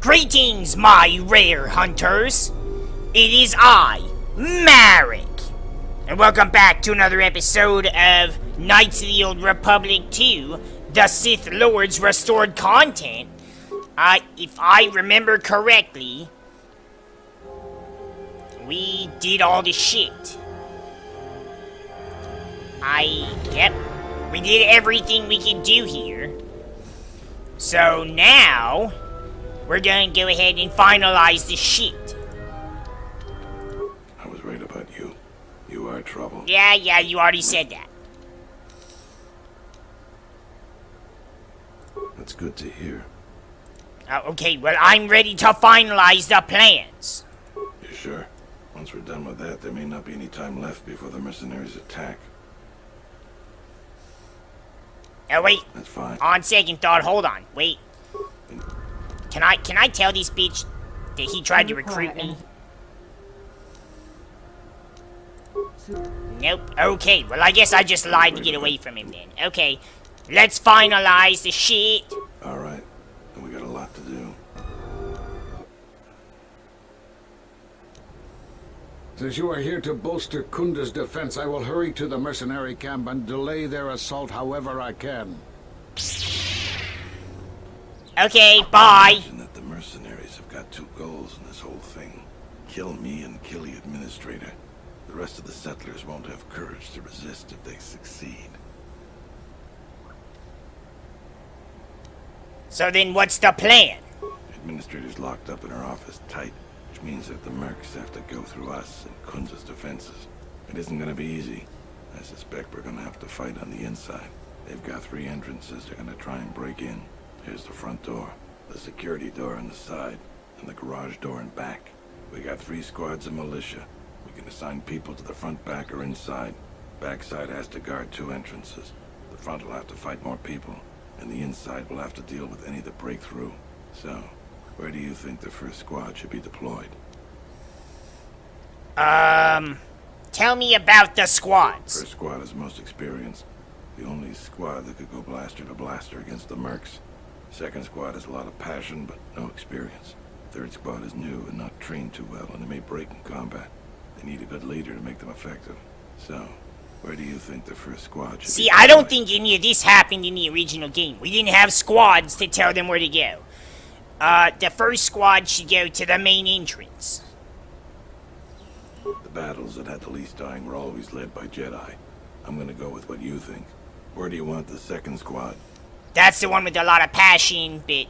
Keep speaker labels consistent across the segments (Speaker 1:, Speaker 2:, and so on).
Speaker 1: Greetings, my rare hunters. It is I, MariK, and welcome back to another episode of Knights of the Old Republic 2, the Sith Lord's Restored Content. If I remember correctly, we did all the shit. Yep, we did everything we could do here. So now, we're going to go ahead and finalize the shit.
Speaker 2: I was right about you. You are trouble.
Speaker 1: Yeah, you already said that.
Speaker 2: That's good to hear.
Speaker 1: Okay, well, I'm ready to finalize the plans.
Speaker 2: You sure? Once we're done with that, there may not be any time left before the mercenaries attack.
Speaker 1: Oh, wait.
Speaker 2: That's fine.
Speaker 1: On second thought, hold on. Wait. Can I tell this bitch that he tried to recruit me? Nope. Okay, well, I guess I just lied to get away from him then. Okay, let's finalize the shit.
Speaker 2: Alright, and we got a lot to do.
Speaker 3: Since you are here to bolster Kunda's defense, I will hurry to the mercenary camp and delay their assault however I can.
Speaker 1: Okay, bye.
Speaker 2: Imagine that the mercenaries have got two goals in this whole thing. Kill me and kill the administrator. The rest of the settlers won't have courage to resist if they succeed.
Speaker 1: So then what's the plan?
Speaker 2: The administrator's locked up in her office tight, which means that the mercs have to go through us and Kunda's defenses. It isn't gonna be easy. I suspect we're gonna have to fight on the inside. They've got 3 entrances they're gonna try and break in. Here's the front door, the security door on the side, and the garage door in back. We got 3 squads of militia. We can assign people to the front, back, or inside. Backside has to guard 2 entrances. The front will have to fight more people, and the inside will have to deal with any that break through. So, where do you think the first squad should be deployed?
Speaker 1: Tell me about the squads.
Speaker 2: First squad is most experienced. The only squad that could go blaster to blaster against the mercs. Second squad has a lot of passion, but no experience. Third squad is new and not trained too well, and they may break in combat. They need a good leader to make them effective. So, where do you think the first squad should be?
Speaker 1: See, I don't think any of this happened in the original game. We didn't have squads to tell them where to go. The first squad should go to the main entrance.
Speaker 2: The battles that had the least dying were always led by Jedi. I'm gonna go with what you think. Where do you want the second squad?
Speaker 1: That's the one with a lot of passion, but...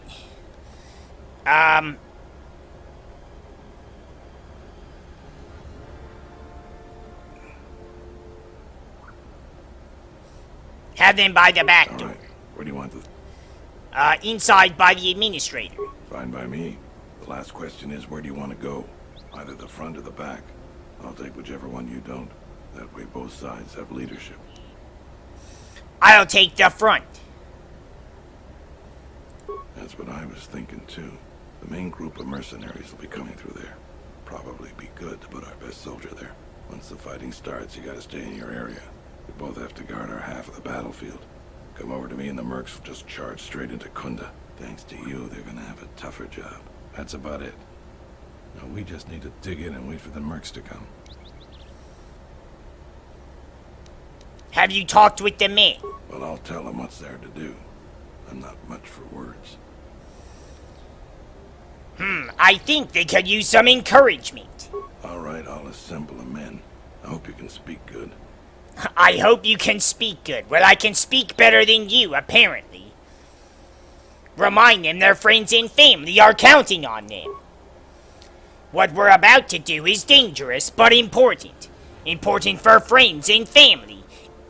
Speaker 1: have them by the back door.
Speaker 2: Alright, where do you want the...
Speaker 1: Inside by the administrator.
Speaker 2: Fine by me. The last question is, where do you want to go? Either the front or the back. I'll take whichever one you don't. That way both sides have leadership.
Speaker 1: I'll take the front.
Speaker 2: That's what I was thinking too. The main group of mercenaries will be coming through there. Probably be good to put our best soldier there. Once the fighting starts, you gotta stay in your area. We both have to guard our half of the battlefield. Come over to me and the mercs will just charge straight into Kunda. Thanks to you, they're gonna have a tougher job. That's about it. Now we just need to dig in and wait for the mercs to come.
Speaker 1: Have you talked with the men?
Speaker 2: Well, I'll tell them what's there to do. I'm not much for words.
Speaker 1: I think they could use some encouragement.
Speaker 2: Alright, I'll assemble the men. I hope you can speak good.
Speaker 1: I hope you can speak good. Well, I can speak better than you, apparently. Remind them their friends and family are counting on them. What we're about to do is dangerous, but important. Important for friends and family.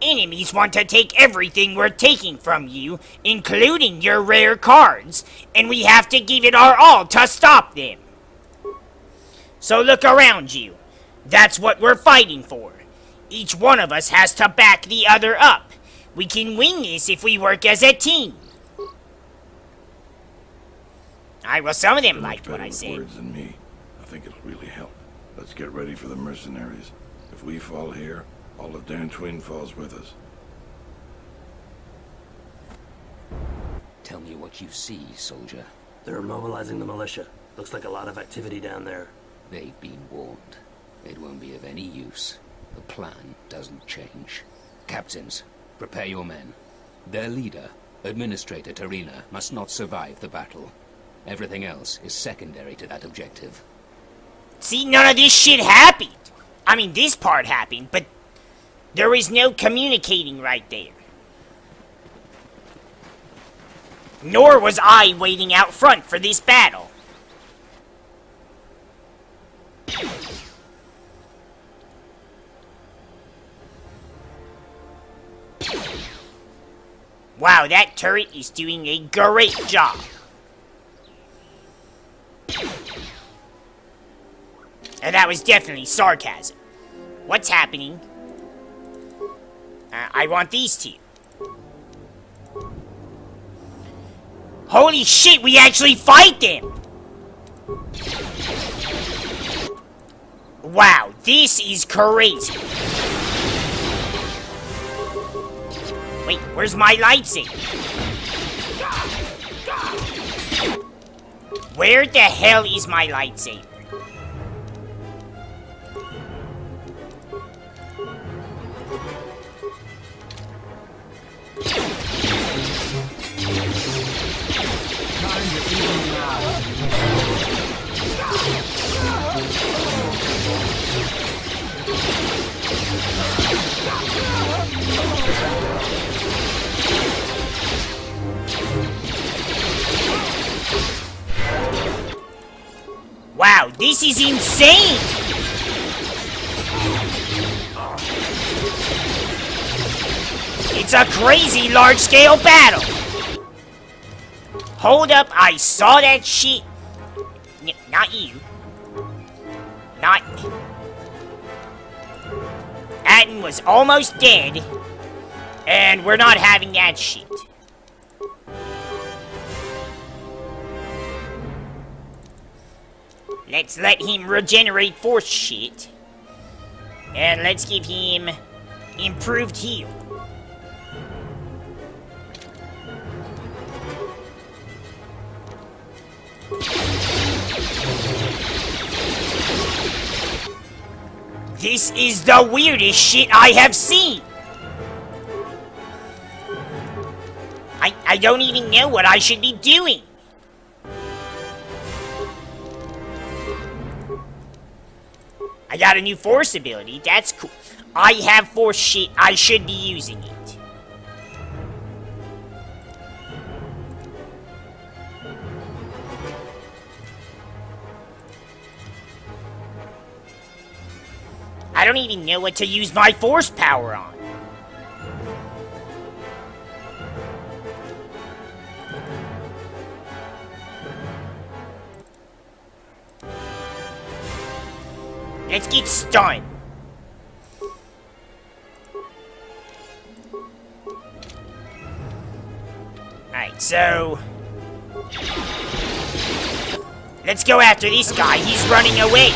Speaker 1: Enemies want to take everything we're taking from you, including your rare cards, and we have to give it our all to stop them. So look around you. That's what we're fighting for. Each one of us has to back the other up. We can win this if we work as a team. Alright, well, some of them liked what I said.
Speaker 2: Words than me. I think it'll really help. Let's get ready for the mercenaries. If we fall here, all of Dantooine falls with us.
Speaker 4: Tell me what you see, soldier. They're mobilizing the militia. Looks like a lot of activity down there.
Speaker 5: They've been warned. It won't be of any use. The plan doesn't change. Captains, prepare your men. Their leader, Administrator Tarina, must not survive the battle. Everything else is secondary to that objective.
Speaker 1: See, none of this shit happened. I mean, this part happened, but there is no communicating right there. Nor was I waiting out front for this battle. Wow, that turret is doing a great job. And that was definitely sarcasm. What's happening? I want these two. Holy shit, we actually fight them! Wow, this is crazy. Wait, where's my lightsaber? Where the hell is my lightsaber? Wow, this is insane! It's a crazy large-scale battle! Hold up, I saw that shit. Not you. Not... Atten was almost dead, and we're not having that shit. Let's let him regenerate force shit. And let's give him improved heal. This is the weirdest shit I have seen! I don't even know what I should be doing. I got a new force ability, that's cool. I have force shit, I should be using it. I don't even know what to use my force power on. Let's get stunned. Alright, so... let's go after this guy. He's running away.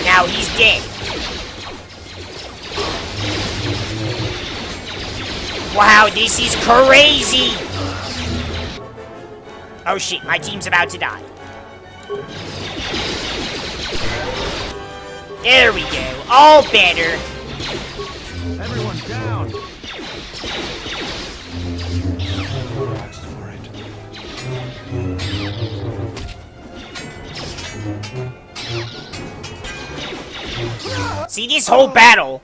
Speaker 1: Now he's dead. Wow, this is crazy! Oh shit, my team's about to die. There we go, all better.
Speaker 3: Everyone down!
Speaker 2: Asked for it.
Speaker 1: See, this whole battle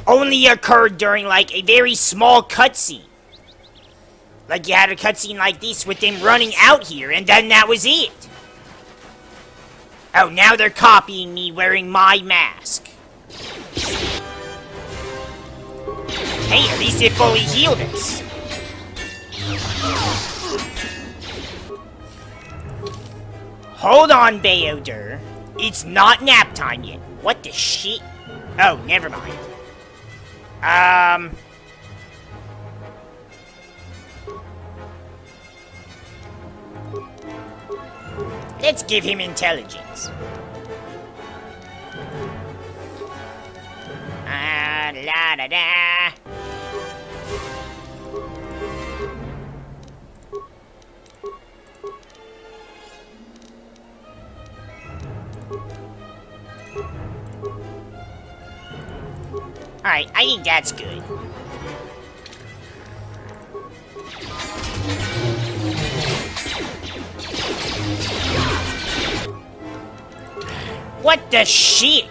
Speaker 1: only occurred during, like, a very small cutscene. Like, you had a cutscene like this with them running out here, and then that was it. Oh, now they're copying me wearing my mask. Hey, at least it fully healed us. Hold on, Bao-Dur. It's not nap time yet. What the shit? Oh, never mind. Let's give him intelligence. La da da. Alright, I think that's good. What the shit?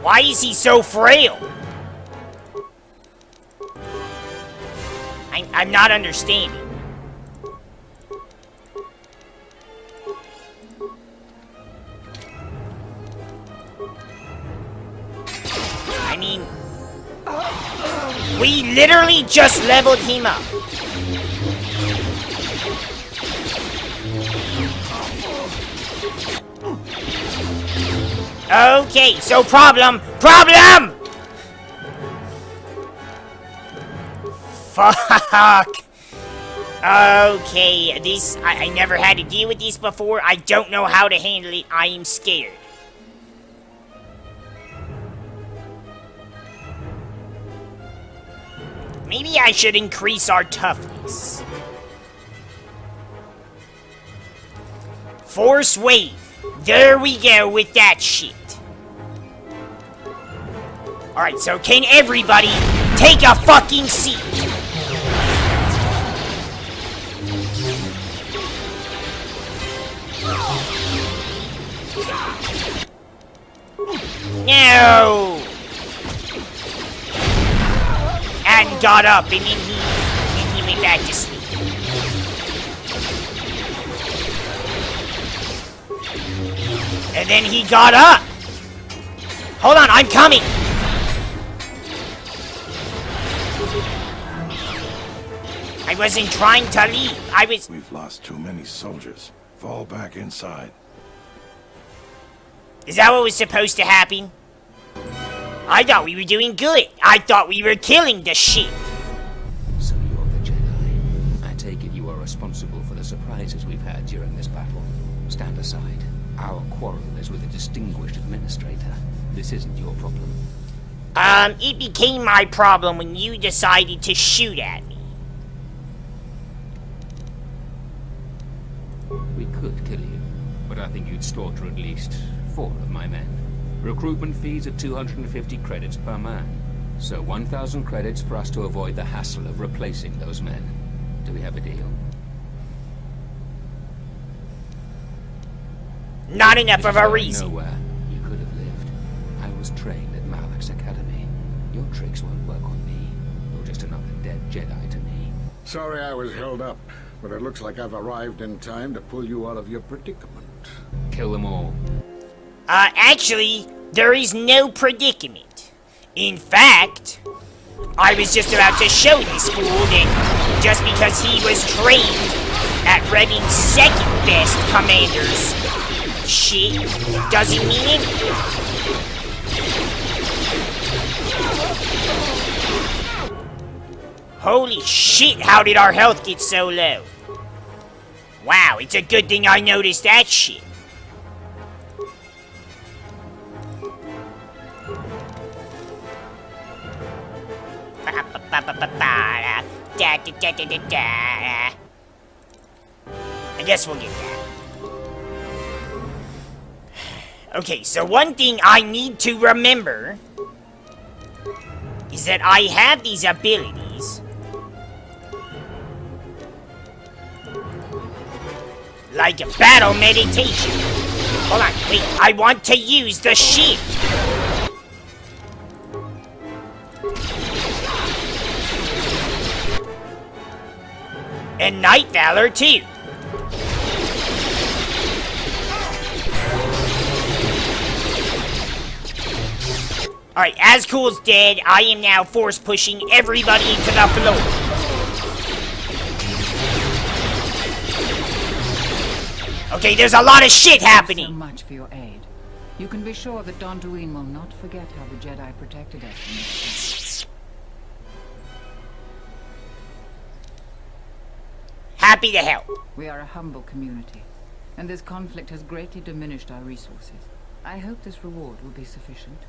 Speaker 1: Why is he so frail? I'm not understanding. I mean, we literally just leveled him up. Okay, so problem! Fuck! Okay, this, I never had to deal with this before. I don't know how to handle it. I am scared. Maybe I should increase our toughness. Force wave. There we go with that shit. Alright, so can everybody take a fucking seat? No! And got up, and then he went back to sleep. And then he got up! Hold on, I'm coming! I wasn't trying to leave, I was...
Speaker 2: We've lost too many soldiers. Fall back inside.
Speaker 1: Is that what was supposed to happen? I thought we were doing good. I thought we were killing the shit.
Speaker 5: So you're the Jedi. I take it you are responsible for the surprises we've had during this battle. Stand aside. Our quarrel is with a distinguished administrator. This isn't your problem.
Speaker 1: It became my problem when you decided to shoot at me.
Speaker 5: We could kill you, but I think you'd slaughter at least 4 of my men. Recruitment fees are 250 credits per man. So 1,000 credits for us to avoid the hassle of replacing those men. Do we have a deal?
Speaker 1: Not enough of a reason.
Speaker 5: Nowhere you could have lived. I was trained at MariK's academy. Your tricks won't work on me. You're just another dead Jedi to me.
Speaker 3: Sorry I was held up, but it looks like I've arrived in time to pull you out of your predicament.
Speaker 5: Kill them all.
Speaker 1: Actually, there is no predicament. In fact, I was just about to show this fool that just because he was trained at Redding's second best commander's shit doesn't mean anything. Holy shit, how did our health get so low? Wow, it's a good thing I noticed that shit. I guess we'll get that. Okay, so one thing I need to remember is that I have these abilities like battle meditation. Hold on, wait, I want to use the shield. And Night Valor, too. Alright, Azkul's dead. I am now force pushing everybody into the floor. Okay, there's a lot of shit happening.
Speaker 6: Thank you so much for your aid. You can be sure that Dantooine will not forget how the Jedi protected us in this time.
Speaker 1: Happy to help.
Speaker 6: We are a humble community, and this conflict has greatly diminished our resources. I hope this reward will be sufficient.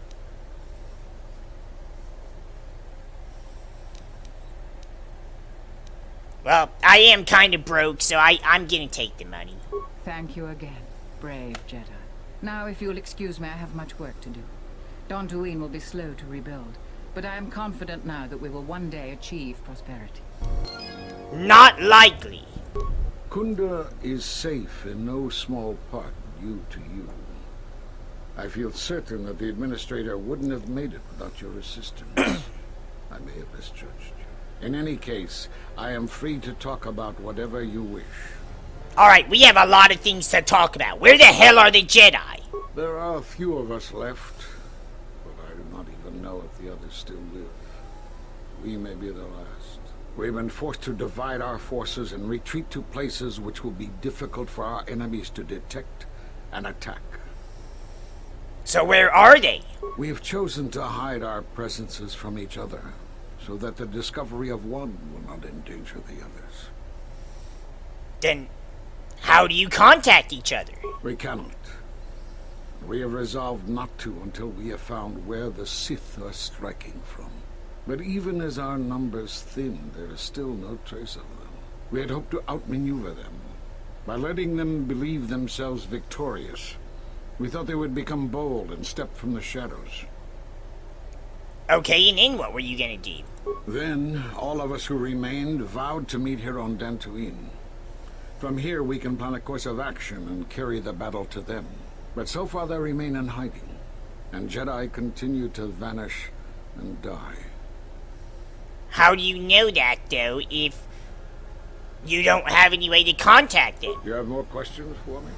Speaker 1: Well, I am kind of broke, so I'm gonna take the money.
Speaker 6: Thank you again, brave Jedi. Now, if you'll excuse me, I have much work to do. Dantooine will be slow to rebuild, but I am confident now that we will one day achieve prosperity.
Speaker 1: Not likely.
Speaker 3: Kunda is safe in no small part due to you. I feel certain that the Administrator wouldn't have made it without your assistance. I may have misjudged you. In any case, I am free to talk about whatever you wish.
Speaker 1: Alright, we have a lot of things to talk about. Where the hell are the Jedi?
Speaker 3: There are a few of us left, but I do not even know if the others still live. We may be the last. We've been forced to divide our forces and retreat to places which will be difficult for our enemies to detect and attack.
Speaker 1: So where are they?
Speaker 3: We have chosen to hide our presences from each other, so that the discovery of one will not endanger the others.
Speaker 1: Then, how do you contact each other?
Speaker 3: We cannot. We have resolved not to until we have found where the Sith are striking from. But even as our numbers thin, there is still no trace of them. We had hoped to outmaneuver them. By letting them believe themselves victorious, we thought they would become bold and step from the shadows.
Speaker 1: Okay, and then what were you gonna do?
Speaker 3: Then, all of us who remained vowed to meet here on Dantooine. From here, we can plan a course of action and carry the battle to them. But so far, they remain in hiding, and Jedi continue to vanish and die.
Speaker 1: How do you know that, though, if you don't have any way to contact them?
Speaker 3: You have more questions for me?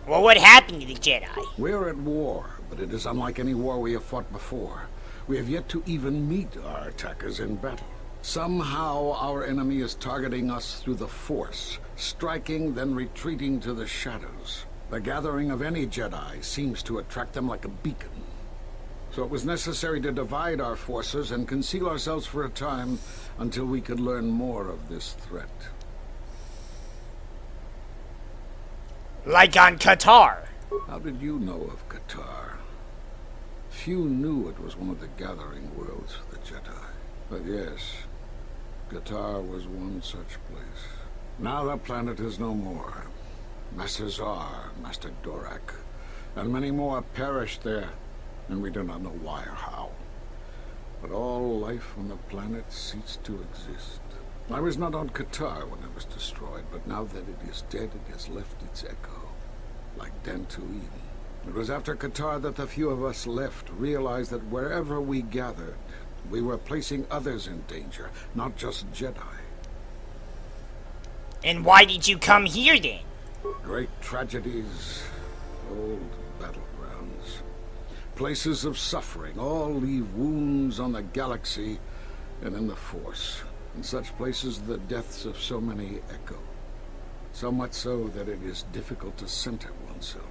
Speaker 1: Well, what happened to the Jedi?
Speaker 3: We're at war, but it is unlike any war we have fought before. We have yet to even meet our attackers in battle. Somehow our enemy is targeting us through the Force, striking, then retreating to the shadows. The gathering of any Jedi seems to attract them like a beacon. So it was necessary to divide our forces and conceal ourselves for a time until we could learn more of this threat.
Speaker 1: Like on KotOR.
Speaker 3: How did you know of KotOR? Few knew it was one of the gathering worlds for the Jedi. But yes, KotOR was one such place. Now the planet is no more. Master Czar, Master Dorak, and many more perished there, and we do not know why or how. But all life on the planet ceased to exist. I was not on KotOR when it was destroyed, but now that it is dead, it has left its echo, like Dantooine. It was after KotOR that the few of us left realized that wherever we gathered, we were placing others in danger, not just Jedi.
Speaker 1: And why did you come here, then?
Speaker 3: Great tragedies, old battlegrounds, places of suffering, all leave wounds on the galaxy and in the Force. In such places, the deaths of so many echo. So much so that it is difficult to center oneself.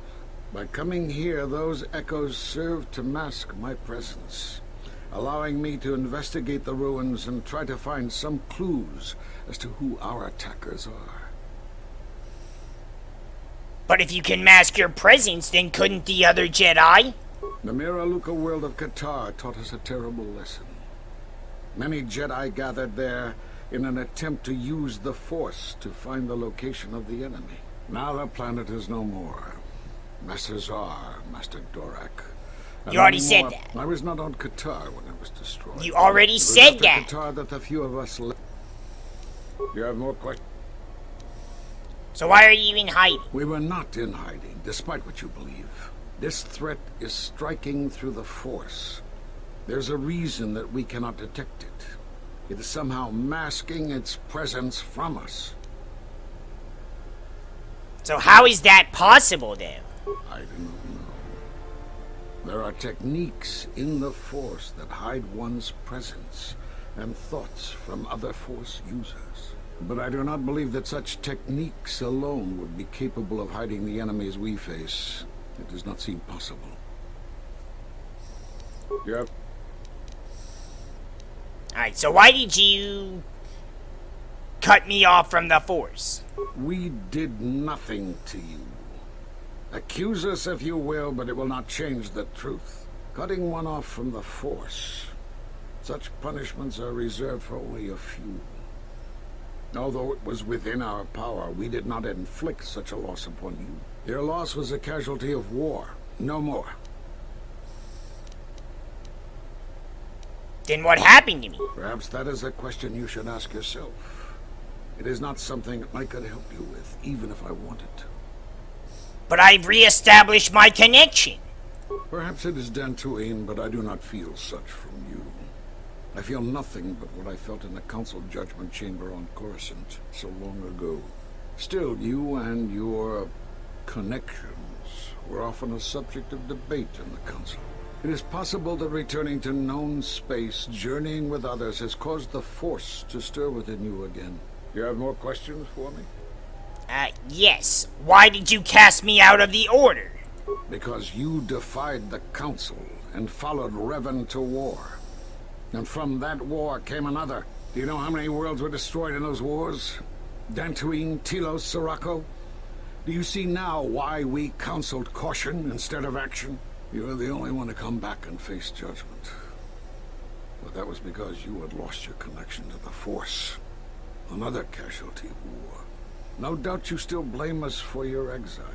Speaker 3: By coming here, those echoes serve to mask my presence, allowing me to investigate the ruins and try to find some clues as to who our attackers are.
Speaker 1: But if you can mask your presence, then couldn't the other Jedi?
Speaker 3: The Miraluka world of KotOR taught us a terrible lesson. Many Jedi gathered there in an attempt to use the Force to find the location of the enemy. Now the planet is no more. Master Czar, Master Dorak. and
Speaker 1: You already
Speaker 3: many
Speaker 1: said
Speaker 3: more.
Speaker 1: that.
Speaker 3: I was not on KotOR when it was destroyed.
Speaker 1: You already
Speaker 3: It was
Speaker 1: said
Speaker 3: after
Speaker 1: that.
Speaker 3: KotOR that the few of us left. You have more questions?
Speaker 1: So why are you in hiding?
Speaker 3: We were not in hiding, despite what you believe. This threat is striking through the Force. There's a reason that we cannot detect it. It is somehow masking its presence from us.
Speaker 1: So how is that possible, then?
Speaker 3: I do not know. There are techniques in the Force that hide one's presence and thoughts from other Force users. But I do not believe that such techniques alone would be capable of hiding the enemies we face. It does not seem possible. Yeah.
Speaker 1: Alright, so why did you cut me off from the Force?
Speaker 3: We did nothing to you. Accuse us if you will, but it will not change the truth. Cutting one off from the Force. Such punishments are reserved for only a few. Although it was within our power, we did not inflict such a loss upon you. Your loss was a casualty of war, no more.
Speaker 1: Then what happened to me?
Speaker 3: Perhaps that is a question you should ask yourself. It is not something I could help you with, even if I wanted to.
Speaker 1: But I've re-established my connection.
Speaker 3: Perhaps it is Dantooine, but I do not feel such from you. I feel nothing but what I felt in the Council Judgment Chamber on Coruscant so long ago. Still, you and your connections were often a subject of debate in the Council. It is possible that returning to known space, journeying with others, has caused the Force to stir within you again. You have more questions for me?
Speaker 1: Yes. Why did you cast me out of the Order?
Speaker 3: Because you defied the Council and followed Revan to war. And from that war came another. Do you know how many worlds were destroyed in those wars? Dantooine, Telos, Sirocco? Do you see now why we counseled caution instead of action? You were the only one to come back and face judgment. But that was because you had lost your connection to the Force. Another casualty of war. No doubt you still blame us for your exile.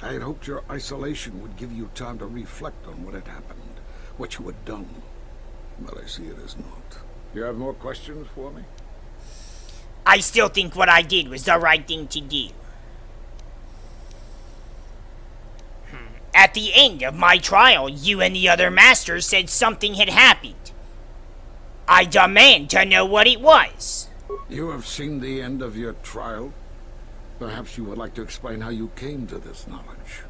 Speaker 3: I had hoped your isolation would give you time to reflect on what had happened, what you had done. But I see it as not. You have more questions for me?
Speaker 1: I still think what I did was the right thing to do. At the end of my trial, you and the other masters said something had happened. I demand to know what it was.
Speaker 3: You have seen the end of your trial? Perhaps you would like to explain how you came to this knowledge.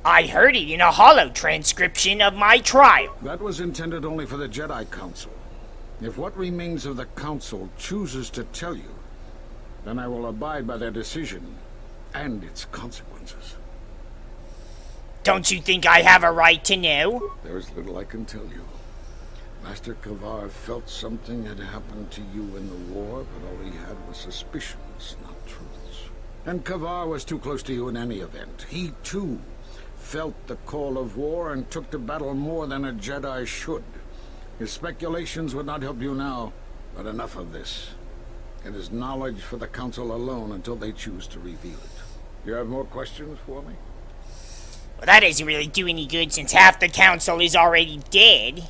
Speaker 1: I heard it in a hollow transcription of my trial.
Speaker 3: That was intended only for the Jedi Council. If what remains of the Council chooses to tell you, then I will abide by their decision and its consequences.
Speaker 1: Don't you think I have a right to know?
Speaker 3: There is little I can tell you. Master KotOR felt something had happened to you in the war, but all he had was suspicions, not truths. And KotOR was too close to you in any event. He, too, felt the call of war and took to battle more than a Jedi should. His speculations would not help you now, but enough of this. It is knowledge for the Council alone until they choose to reveal it. You have more questions for me?
Speaker 1: Well, that doesn't really do any good since half the Council is already dead.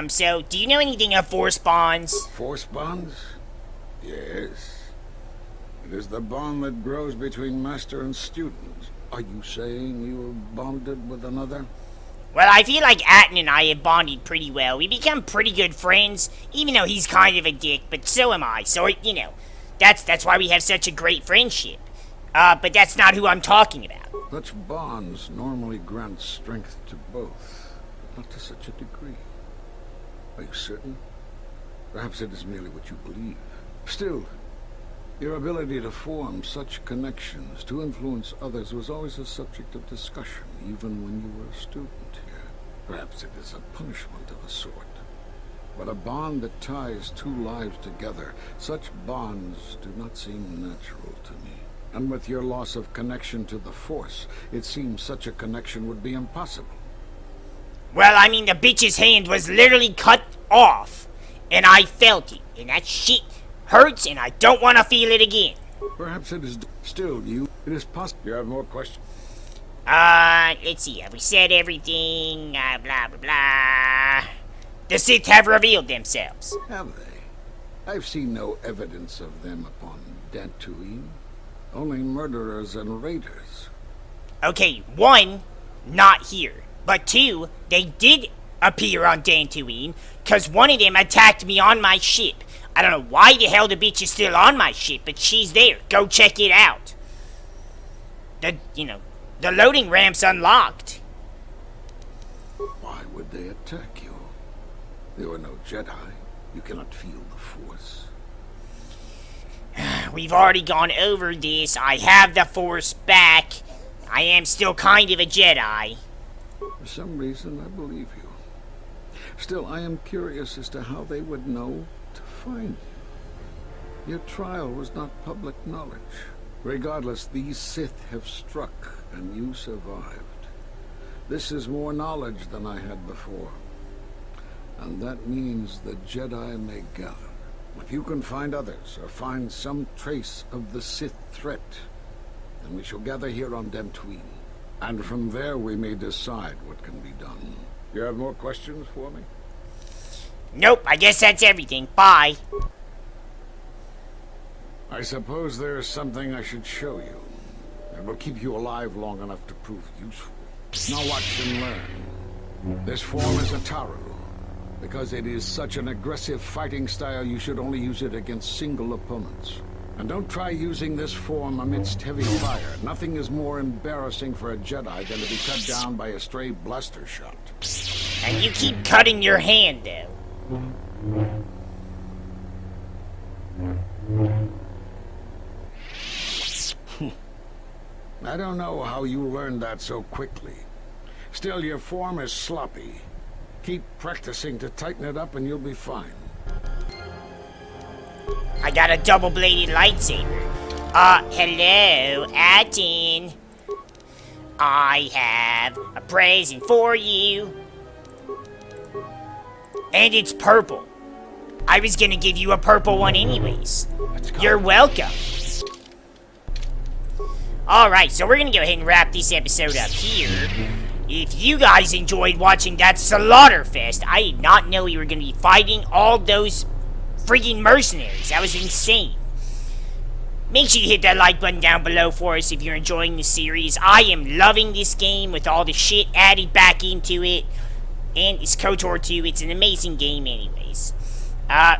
Speaker 1: So, do you know anything of Force bonds?
Speaker 3: Force bonds? Yes. It is the bond that grows between master and student. Are you saying you were bonded with another?
Speaker 1: Well, I feel like Atten and I have bonded pretty well. We become pretty good friends, even though he's kind of a dick, but so am I. So, you know, that's why we have such a great friendship. But that's not who I'm talking about.
Speaker 3: Such bonds normally grant strength to both, but not to such a degree. Are you certain? Perhaps it is merely what you believe. Still, your ability to form such connections, to influence others, was always a subject of discussion, even when you were a student here. Perhaps it is a punishment of a sort. But a bond that ties two lives together, such bonds do not seem natural to me. And with your loss of connection to the Force, it seems such a connection would be impossible.
Speaker 1: Well, I mean, the bitch's hand was literally cut off, and I felt it, and that shit hurts, and I don't want to feel it again.
Speaker 3: Perhaps it is still you. It is possible. You have more questions?
Speaker 1: Let's see. Have we said everything? Blah, blah, blah. The Sith have revealed themselves.
Speaker 3: Have they? I've seen no evidence of them upon Dantooine. Only murderers and raiders.
Speaker 1: Okay, one, not here. But two, they did appear on Dantooine, because one of them attacked me on my ship. I don't know why the hell the bitch is still on my ship, but she's there. Go check it out. The loading ramp's unlocked.
Speaker 3: Why would they attack you? There were no Jedi. You cannot feel the Force.
Speaker 1: We've already gone over this. I have the Force back. I am still kind of a Jedi.
Speaker 3: For some reason, I believe you. Still, I am curious as to how they would know to find you. Your trial was not public knowledge. Regardless, these Sith have struck, and you survived. This is more knowledge than I had before. And that means the Jedi may gather. If you can find others, or find some trace of the Sith threat, and we shall gather here on Dantooine. And from there we may decide what can be done. You have more questions for me?
Speaker 1: Nope, I guess that's everything. Bye.
Speaker 3: I suppose there's something I should show you. It will keep you alive long enough to prove useful. Now watch and learn. This form is a Taru. Because it is such an aggressive fighting style, you should only use it against single opponents. And don't try using this form amidst heavy fire. Nothing is more embarrassing for a Jedi than to be cut down by a stray blaster shot.
Speaker 1: And you keep cutting your hand, though.
Speaker 3: I don't know how you learned that so quickly. Still, your form is sloppy. Keep practicing to tighten it up and you'll be fine.
Speaker 1: I got a double-bladed lightsaber. Hello, Atin. I have a present for you. And it's purple. I was gonna give you a purple one anyways. You're welcome. Alright, so we're gonna go ahead and wrap this episode up here. If you guys enjoyed watching that Slaughterfest, I did not know you were gonna be fighting all those freaking mercenaries. That was insane. Make sure you hit that like button down below for us if you're enjoying the series. I am loving this game with all the shit added back into it. And it's KotOR 2. It's an amazing game anyways.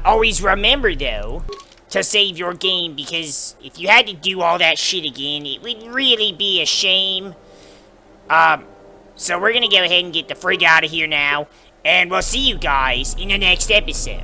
Speaker 1: Always remember, though, to save your game, because if you had to do all that shit again, it would really be a shame. So we're gonna go ahead and get the frig out of here now. And we'll see you guys in the next episode.